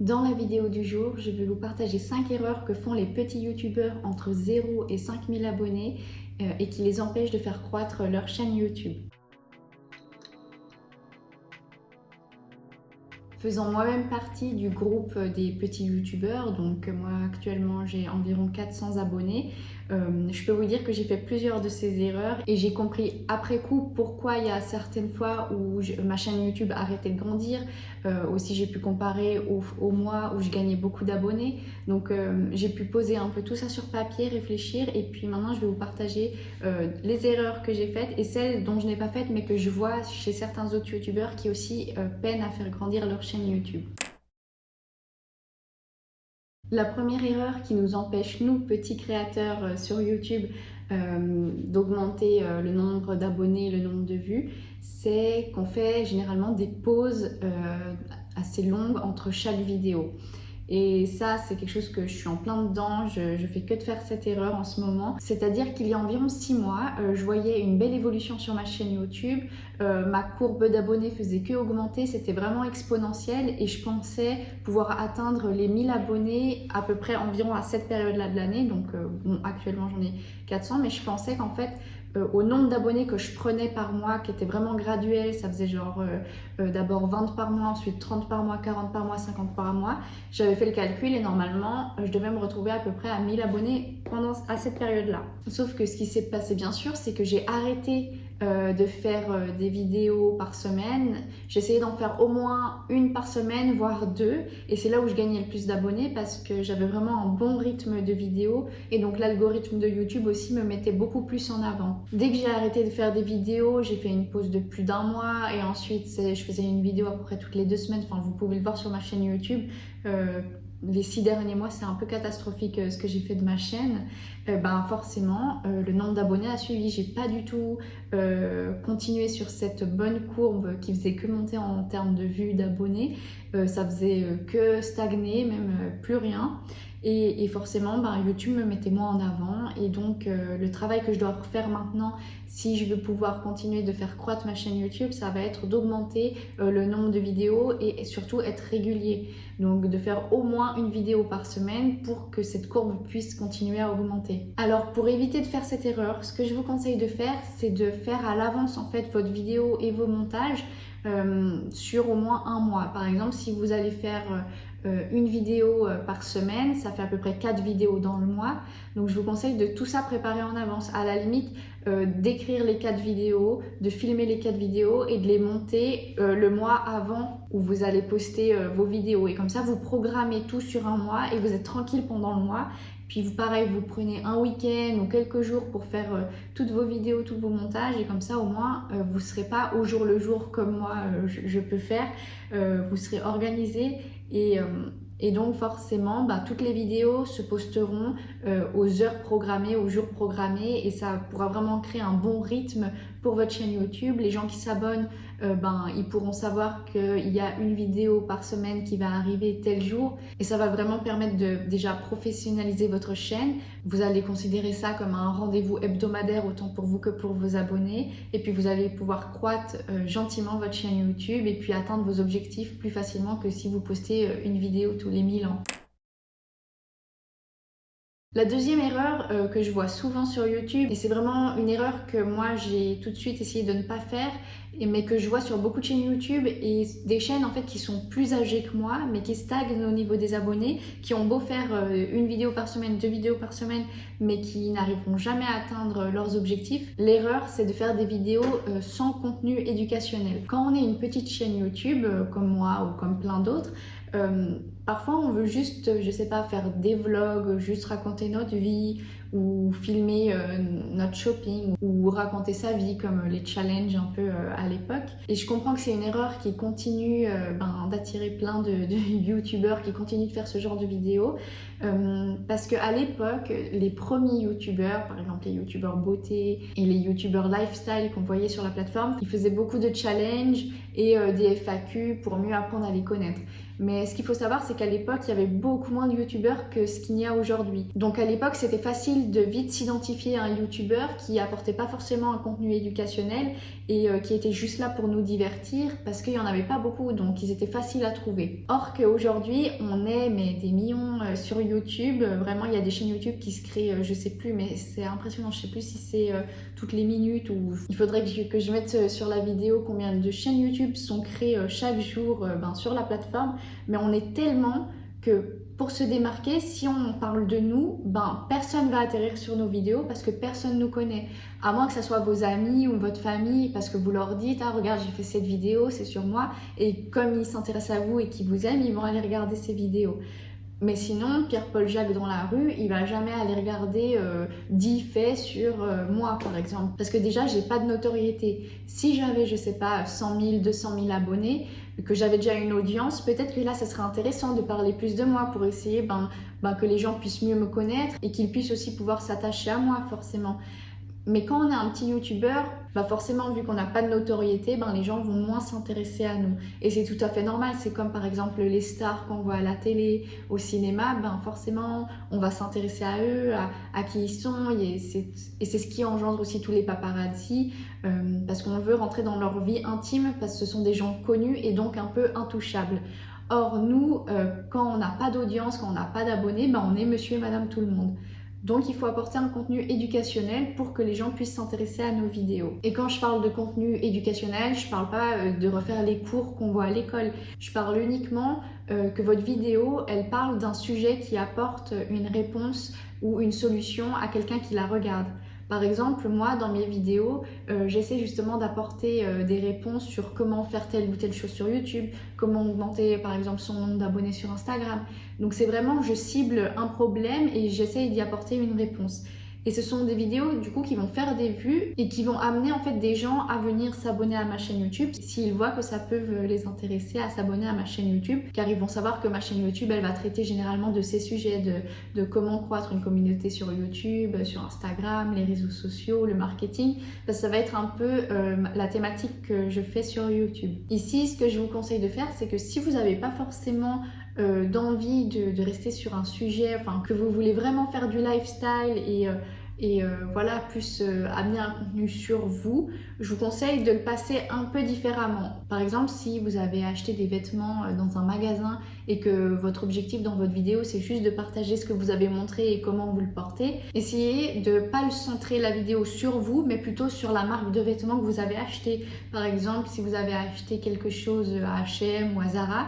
Dans la vidéo du jour, je vais vous partager 5 erreurs que font les petits youtubeurs entre 0 et 5000 abonnés et qui les empêchent de faire croître leur chaîne YouTube. Faisant moi-même partie du groupe des petits youtubeurs, donc moi actuellement j'ai environ 400 abonnés, je peux vous dire que j'ai fait plusieurs de ces erreurs et j'ai compris après coup pourquoi il y a certaines fois où ma chaîne YouTube arrêtait de grandir. Aussi j'ai pu comparer au mois où je gagnais beaucoup d'abonnés, donc j'ai pu poser un peu tout ça sur papier, réfléchir et puis maintenant je vais vous partager les erreurs que j'ai faites et celles dont je n'ai pas faites mais que je vois chez certains autres youtubeurs qui aussi peinent à faire grandir leur chaîne YouTube. La première erreur qui nous empêche, nous, petits créateurs sur YouTube, d'augmenter le nombre d'abonnés, le nombre de vues, c'est qu'on fait généralement des pauses assez longues entre chaque vidéo. Et ça, c'est quelque chose que je suis en plein dedans, je fais que de faire cette erreur en ce moment. C'est-à-dire qu'il y a environ 6 mois, je voyais une belle évolution sur ma chaîne YouTube, ma courbe d'abonnés faisait que augmenter, c'était vraiment exponentiel et je pensais pouvoir atteindre les 1000 abonnés à peu près environ à cette période-là de l'année. Donc bon, actuellement j'en ai 400, mais je pensais qu'en fait, au nombre d'abonnés que je prenais par mois, qui était vraiment graduel, ça faisait genre d'abord 20 par mois, ensuite 30 par mois, 40 par mois, 50 par mois. J'avais fait le calcul et normalement, je devais me retrouver à peu près à 1000 abonnés à cette période-là. Sauf que ce qui s'est passé bien sûr, c'est que j'ai arrêté de faire des vidéos par semaine. J'essayais d'en faire au moins une par semaine, voire deux. Et c'est là où je gagnais le plus d'abonnés parce que j'avais vraiment un bon rythme de vidéos. Et donc l'algorithme de YouTube aussi me mettait beaucoup plus en avant. Dès que j'ai arrêté de faire des vidéos, j'ai fait une pause de plus d'un mois. Et ensuite, je faisais une vidéo à peu près toutes les 2 semaines. Enfin, vous pouvez le voir sur ma chaîne YouTube. Les 6 derniers mois, c'est un peu catastrophique ce que j'ai fait de ma chaîne. Forcément, le nombre d'abonnés a suivi. J'ai pas du tout continué sur cette bonne courbe qui faisait que monter en termes de vues, d'abonnés. Ça faisait que stagner, même plus rien. Et forcément, YouTube me mettait moins en avant. Et donc, le travail que je dois refaire maintenant, si je veux pouvoir continuer de faire croître ma chaîne YouTube, ça va être d'augmenter le nombre de vidéos et surtout être régulier. Donc, de faire au moins une vidéo par semaine pour que cette courbe puisse continuer à augmenter. Alors, pour éviter de faire cette erreur, ce que je vous conseille de faire, c'est de faire à l'avance en fait votre vidéo et vos montages sur au moins un mois. Par exemple, si vous allez faire une vidéo par semaine, ça fait à peu près 4 vidéos dans le mois. Donc je vous conseille de tout ça préparer en avance. À la limite, d'écrire les 4 vidéos, de filmer les 4 vidéos et de les monter le mois avant où vous allez poster vos vidéos. Et comme ça, vous programmez tout sur un mois et vous êtes tranquille pendant le mois. Puis pareil, vous prenez un week-end ou quelques jours pour faire toutes vos vidéos, tous vos montages. Et comme ça, au moins, vous ne serez pas au jour le jour comme moi, je peux faire. Vous serez organisé et donc forcément, toutes les vidéos se posteront aux heures programmées, aux jours programmés et ça pourra vraiment créer un bon rythme pour votre chaîne YouTube. Les gens qui s'abonnent, ils pourront savoir qu'il y a une vidéo par semaine qui va arriver tel jour et ça va vraiment permettre de déjà professionnaliser votre chaîne. Vous allez considérer ça comme un rendez-vous hebdomadaire autant pour vous que pour vos abonnés et puis vous allez pouvoir croître gentiment votre chaîne YouTube et puis atteindre vos objectifs plus facilement que si vous postez une vidéo tous les 1000 ans. La deuxième erreur que je vois souvent sur YouTube, et c'est vraiment une erreur que moi j'ai tout de suite essayé de ne pas faire, mais que je vois sur beaucoup de chaînes YouTube et des chaînes en fait qui sont plus âgées que moi, mais qui stagnent au niveau des abonnés, qui ont beau faire une vidéo par semaine, 2 vidéos par semaine, mais qui n'arriveront jamais à atteindre leurs objectifs. L'erreur, c'est de faire des vidéos sans contenu éducationnel. Quand on est une petite chaîne YouTube, comme moi ou comme plein d'autres, parfois on veut juste, je sais pas, faire des vlogs, juste raconter notre vie ou filmer notre shopping ou raconter sa vie comme les challenges un peu à l'époque. Et je comprends que c'est une erreur qui continue d'attirer plein de youtubeurs qui continuent de faire ce genre de vidéos parce qu'à l'époque, les premiers youtubeurs, par exemple les youtubeurs beauté et les youtubeurs lifestyle qu'on voyait sur la plateforme, ils faisaient beaucoup de challenges et des FAQ pour mieux apprendre à les connaître. Mais ce qu'il faut savoir, c'est qu'à l'époque, il y avait beaucoup moins de youtubeurs que ce qu'il y a aujourd'hui. Donc à l'époque, c'était facile facile de vite s'identifier à un youtubeur qui apportait pas forcément un contenu éducationnel et qui était juste là pour nous divertir parce qu'il n'y en avait pas beaucoup, donc ils étaient faciles à trouver. Or qu'aujourd'hui, on est des millions sur YouTube. Vraiment, il y a des chaînes YouTube qui se créent, je sais plus, mais c'est impressionnant. Je sais plus si c'est toutes les minutes ou il faudrait que je mette sur la vidéo combien de chaînes YouTube sont créées chaque jour sur la plateforme. Mais on est tellement que pour se démarquer, si on parle de nous, personne va atterrir sur nos vidéos parce que personne nous connaît. À moins que ce soit vos amis ou votre famille, parce que vous leur dites « Ah, regarde, j'ai fait cette vidéo, c'est sur moi ». Et comme ils s'intéressent à vous et qu'ils vous aiment, ils vont aller regarder ces vidéos. Mais sinon, Pierre-Paul Jacques dans la rue, il va jamais aller regarder 10 faits sur moi, par exemple. Parce que déjà, j'ai pas de notoriété. Si j'avais, je sais pas, 100 000, 200 000 abonnés, que j'avais déjà une audience, peut-être que là, ça serait intéressant de parler plus de moi pour essayer que les gens puissent mieux me connaître et qu'ils puissent aussi pouvoir s'attacher à moi, forcément. Mais quand on est un petit youtubeur, forcément, vu qu'on n'a pas de notoriété, les gens vont moins s'intéresser à nous. Et c'est tout à fait normal. C'est comme par exemple les stars qu'on voit à la télé, au cinéma, forcément, on va s'intéresser à eux, à qui ils sont. Et c'est ce qui engendre aussi tous les paparazzi, parce qu'on veut rentrer dans leur vie intime, parce que ce sont des gens connus et donc un peu intouchables. Or, nous, quand on n'a pas d'audience, quand on n'a pas d'abonnés, on est monsieur et madame tout le monde. Donc il faut apporter un contenu éducationnel pour que les gens puissent s'intéresser à nos vidéos. Et quand je parle de contenu éducationnel, je ne parle pas de refaire les cours qu'on voit à l'école. Je parle uniquement que votre vidéo, elle parle d'un sujet qui apporte une réponse ou une solution à quelqu'un qui la regarde. Par exemple, moi, dans mes vidéos, j'essaie justement d'apporter des réponses sur comment faire telle ou telle chose sur YouTube, comment augmenter, par exemple, son nombre d'abonnés sur Instagram. Donc, c'est vraiment, je cible un problème et j'essaie d'y apporter une réponse. Et ce sont des vidéos, du coup, qui vont faire des vues et qui vont amener, en fait, des gens à venir s'abonner à ma chaîne YouTube s'ils voient que ça peut les intéresser à s'abonner à ma chaîne YouTube, car ils vont savoir que ma chaîne YouTube, elle va traiter généralement de ces sujets, de comment croître une communauté sur YouTube, sur Instagram, les réseaux sociaux, le marketing. Ça va être un peu la thématique que je fais sur YouTube. Ici, ce que je vous conseille de faire, c'est que si vous n'avez pas forcément d'envie de rester sur un sujet, que vous voulez vraiment faire du lifestyle et voilà, plus amener un contenu sur vous, je vous conseille de le passer un peu différemment. Par exemple, si vous avez acheté des vêtements dans un magasin et que votre objectif dans votre vidéo, c'est juste de partager ce que vous avez montré et comment vous le portez, essayez de ne pas le centrer la vidéo sur vous, mais plutôt sur la marque de vêtements que vous avez acheté. Par exemple, si vous avez acheté quelque chose à H&M ou à Zara,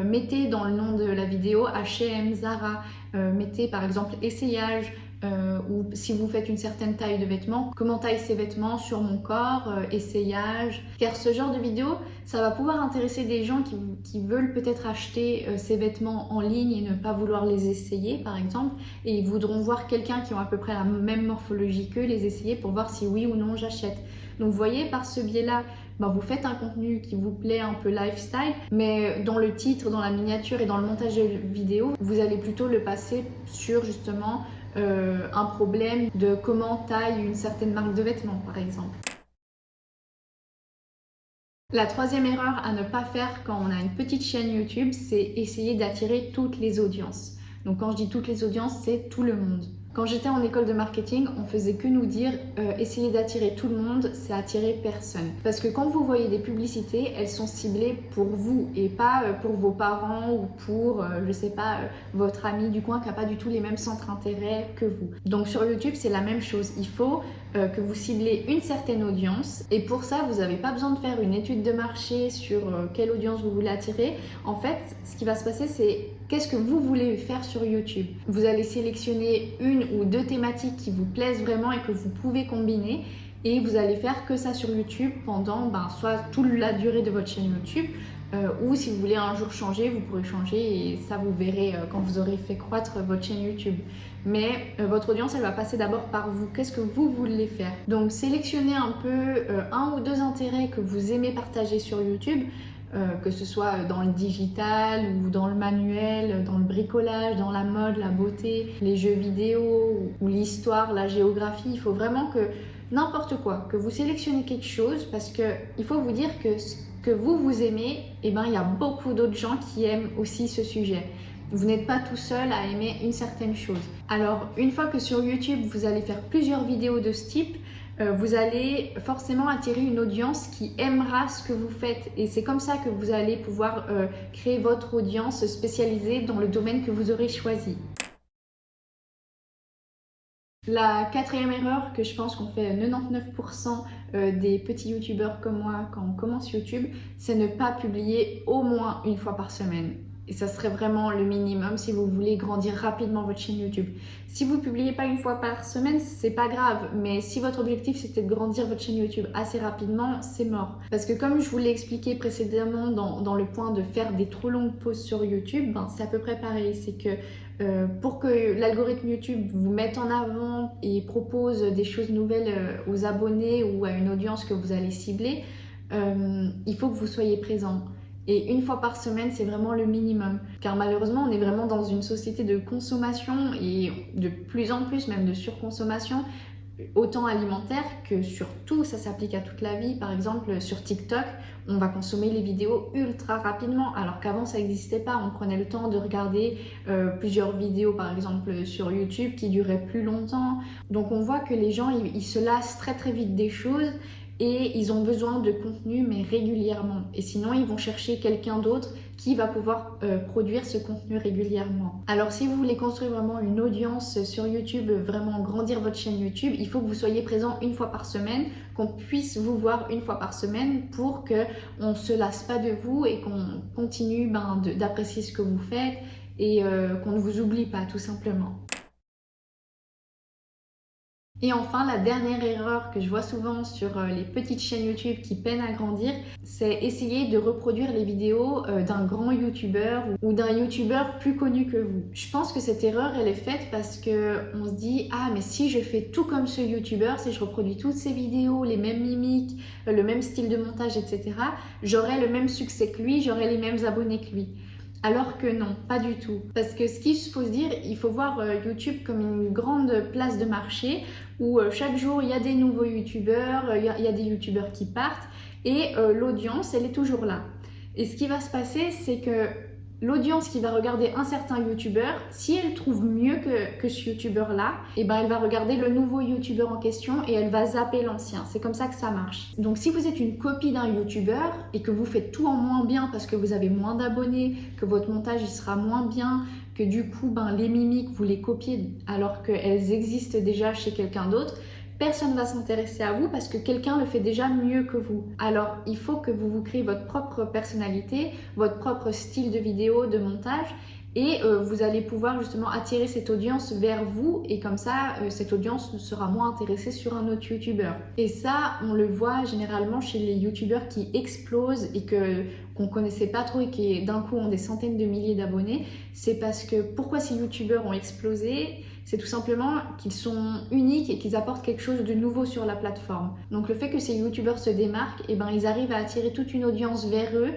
mettez dans le nom de la vidéo H&M, Zara, mettez par exemple essayage, ou si vous faites une certaine taille de vêtements, comment taille ces vêtements sur mon corps, essayage. Car ce genre de vidéo, ça va pouvoir intéresser des gens qui veulent peut-être acheter ces vêtements en ligne et ne pas vouloir les essayer par exemple, et ils voudront voir quelqu'un qui a à peu près la même morphologie qu'eux, les essayer pour voir si oui ou non j'achète. Donc vous voyez, par ce biais-là, vous faites un contenu qui vous plaît, un peu lifestyle, mais dans le titre, dans la miniature et dans le montage de vidéo, vous allez plutôt le passer sur justement un problème de comment taille une certaine marque de vêtements, par exemple. La troisième erreur à ne pas faire quand on a une petite chaîne YouTube, c'est essayer d'attirer toutes les audiences. Donc quand je dis toutes les audiences, c'est tout le monde. Quand j'étais en école de marketing, on faisait que nous dire essayer d'attirer tout le monde, c'est attirer personne. Parce que quand vous voyez des publicités, elles sont ciblées pour vous et pas pour vos parents ou pour, je sais pas, votre ami du coin qui n'a pas du tout les mêmes centres d'intérêt que vous. Donc sur YouTube, c'est la même chose. Il faut que vous ciblez une certaine audience et pour ça, vous n'avez pas besoin de faire une étude de marché sur quelle audience vous voulez attirer. En fait, ce qui va se passer, c'est qu'est-ce que vous voulez faire sur YouTube. Vous allez sélectionner une ou deux thématiques qui vous plaisent vraiment et que vous pouvez combiner et vous allez faire que ça sur YouTube pendant soit toute la durée de votre chaîne YouTube ou si vous voulez un jour changer, vous pourrez changer et ça vous verrez quand vous aurez fait croître votre chaîne YouTube. Mais votre audience, elle va passer d'abord par vous. Qu'est-ce que vous voulez faire? Donc sélectionnez un peu un ou deux intérêts que vous aimez partager sur YouTube. Que ce soit dans le digital ou dans le manuel, dans le bricolage, dans la mode, la beauté, les jeux vidéo ou l'histoire, la géographie. Il faut vraiment que n'importe quoi, que vous sélectionnez quelque chose parce qu'il faut vous dire que ce que vous aimez, il y a beaucoup d'autres gens qui aiment aussi ce sujet. Vous n'êtes pas tout seul à aimer une certaine chose. Alors, une fois que sur YouTube, vous allez faire plusieurs vidéos de ce type, vous allez forcément attirer une audience qui aimera ce que vous faites. Et c'est comme ça que vous allez pouvoir créer votre audience spécialisée dans le domaine que vous aurez choisi. La quatrième erreur que je pense qu'on fait 99% des petits youtubeurs comme moi quand on commence YouTube, c'est ne pas publier au moins une fois par semaine. Et ça serait vraiment le minimum si vous voulez grandir rapidement votre chaîne YouTube. Si vous ne publiez pas une fois par semaine, c'est pas grave. Mais si votre objectif c'était de grandir votre chaîne YouTube assez rapidement, c'est mort. Parce que comme je vous l'ai expliqué précédemment dans le point de faire des trop longues pauses sur YouTube, ben, c'est à peu près pareil. C'est que pour que l'algorithme YouTube vous mette en avant et propose des choses nouvelles aux abonnés ou à une audience que vous allez cibler, il faut que vous soyez présent. Et une fois par semaine, c'est vraiment le minimum. Car malheureusement, on est vraiment dans une société de consommation et de plus en plus même de surconsommation, autant alimentaire que sur tout, ça s'applique à toute la vie. Par exemple, sur TikTok, on va consommer les vidéos ultra rapidement, alors qu'avant ça n'existait pas. On prenait le temps de regarder plusieurs vidéos, par exemple sur YouTube, qui duraient plus longtemps. Donc on voit que les gens, ils se lassent très très vite des choses et ils ont besoin de contenu, mais régulièrement. Et sinon, ils vont chercher quelqu'un d'autre qui va pouvoir produire ce contenu régulièrement. Alors si vous voulez construire vraiment une audience sur YouTube, vraiment grandir votre chaîne YouTube, il faut que vous soyez présent une fois par semaine, qu'on puisse vous voir une fois par semaine pour qu'on ne se lasse pas de vous et qu'on continue d'apprécier ce que vous faites et qu'on ne vous oublie pas tout simplement. Et enfin, la dernière erreur que je vois souvent sur les petites chaînes YouTube qui peinent à grandir, c'est essayer de reproduire les vidéos d'un grand YouTuber ou d'un YouTuber plus connu que vous. Je pense que cette erreur, elle est faite parce qu'on se dit « Ah, mais si je fais tout comme ce YouTuber, si je reproduis toutes ses vidéos, les mêmes mimiques, le même style de montage, etc., j'aurai le même succès que lui, j'aurai les mêmes abonnés que lui. » Alors que non, pas du tout. Parce que ce qu'il faut se dire, il faut voir YouTube comme une grande place de marché où chaque jour il y a des nouveaux youtubeurs, il y a des youtubeurs qui partent et l'audience elle est toujours là. Et ce qui va se passer, c'est que l'audience qui va regarder un certain youtubeur, si elle trouve mieux que ce youtubeur-là, et ben elle va regarder le nouveau youtubeur en question et elle va zapper l'ancien. C'est comme ça que ça marche. Donc si vous êtes une copie d'un youtubeur et que vous faites tout en moins bien parce que vous avez moins d'abonnés, que votre montage il sera moins bien, que du coup les mimiques vous les copiez alors qu'elles existent déjà chez quelqu'un d'autre, personne ne va s'intéresser à vous parce que quelqu'un le fait déjà mieux que vous. Alors, il faut que vous vous créez votre propre personnalité, votre propre style de vidéo, de montage et vous allez pouvoir justement attirer cette audience vers vous et comme ça, cette audience sera moins intéressée sur un autre youtubeur. Et ça, on le voit généralement chez les youtubeurs qui explosent et qu'on connaissait pas trop et qui d'un coup ont des centaines de milliers d'abonnés. C'est parce que pourquoi ces youtubeurs ont explosé ? C'est tout simplement qu'ils sont uniques et qu'ils apportent quelque chose de nouveau sur la plateforme. Donc le fait que ces youtubeurs se démarquent, ils arrivent à attirer toute une audience vers eux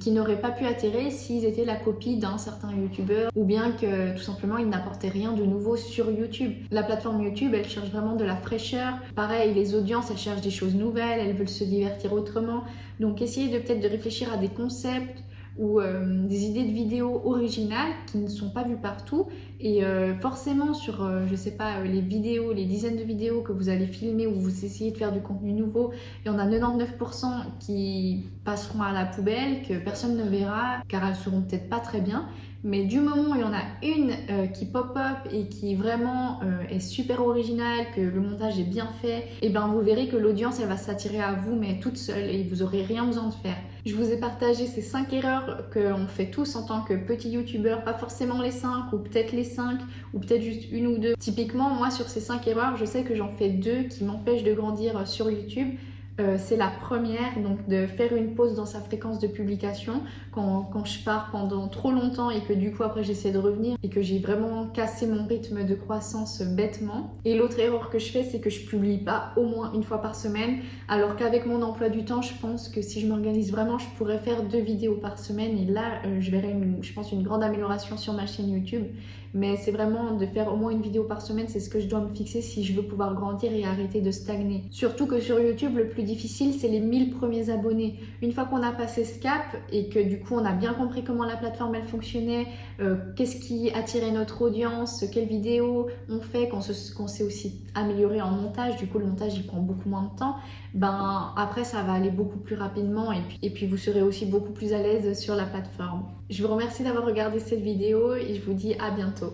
qui n'aurait pas pu attirer s'ils étaient la copie d'un certain youtubeur ou bien que tout simplement ils n'apportaient rien de nouveau sur YouTube. La plateforme YouTube, elle cherche vraiment de la fraîcheur. Pareil, les audiences, elles cherchent des choses nouvelles, elles veulent se divertir autrement. Donc essayez peut-être de réfléchir à des concepts ou des idées de vidéos originales qui ne sont pas vues partout et forcément sur je sais pas les vidéos, les dizaines de vidéos que vous allez filmer ou vous essayez de faire du contenu nouveau, il y en a 99% qui passeront à la poubelle, que personne ne verra car elles seront peut-être pas très bien, mais du moment où il y en a une qui pop-up et qui vraiment est super originale, que le montage est bien fait, et vous verrez que l'audience elle va s'attirer à vous mais toute seule et vous aurez rien besoin de faire. Je vous ai partagé ces 5 erreurs qu'on fait tous en tant que petit youtubeur, pas forcément les 5 ou peut-être les 5 ou peut-être juste une ou deux. Typiquement, moi sur ces 5 erreurs, je sais que j'en fais 2 qui m'empêchent de grandir sur YouTube. C'est la première, donc de faire une pause dans sa fréquence de publication quand je pars pendant trop longtemps et que du coup après j'essaie de revenir et que j'ai vraiment cassé mon rythme de croissance bêtement. Et l'autre erreur que je fais, c'est que je publie pas au moins une fois par semaine, alors qu'avec mon emploi du temps, je pense que si je m'organise vraiment, je pourrais faire 2 vidéos par semaine et là je verrai je pense une grande amélioration sur ma chaîne YouTube. Mais c'est vraiment de faire au moins une vidéo par semaine, c'est ce que je dois me fixer si je veux pouvoir grandir et arrêter de stagner. Surtout que sur YouTube, le plus difficile, c'est les 1000 premiers abonnés. Une fois qu'on a passé ce cap et que du coup on a bien compris comment la plateforme elle fonctionnait, qu'est-ce qui attirait notre audience, quelles vidéos on fait, qu'on s'est aussi amélioré en montage, du coup le montage il prend beaucoup moins de temps, ben après ça va aller beaucoup plus rapidement et puis vous serez aussi beaucoup plus à l'aise sur la plateforme. Je vous remercie d'avoir regardé cette vidéo et je vous dis à bientôt.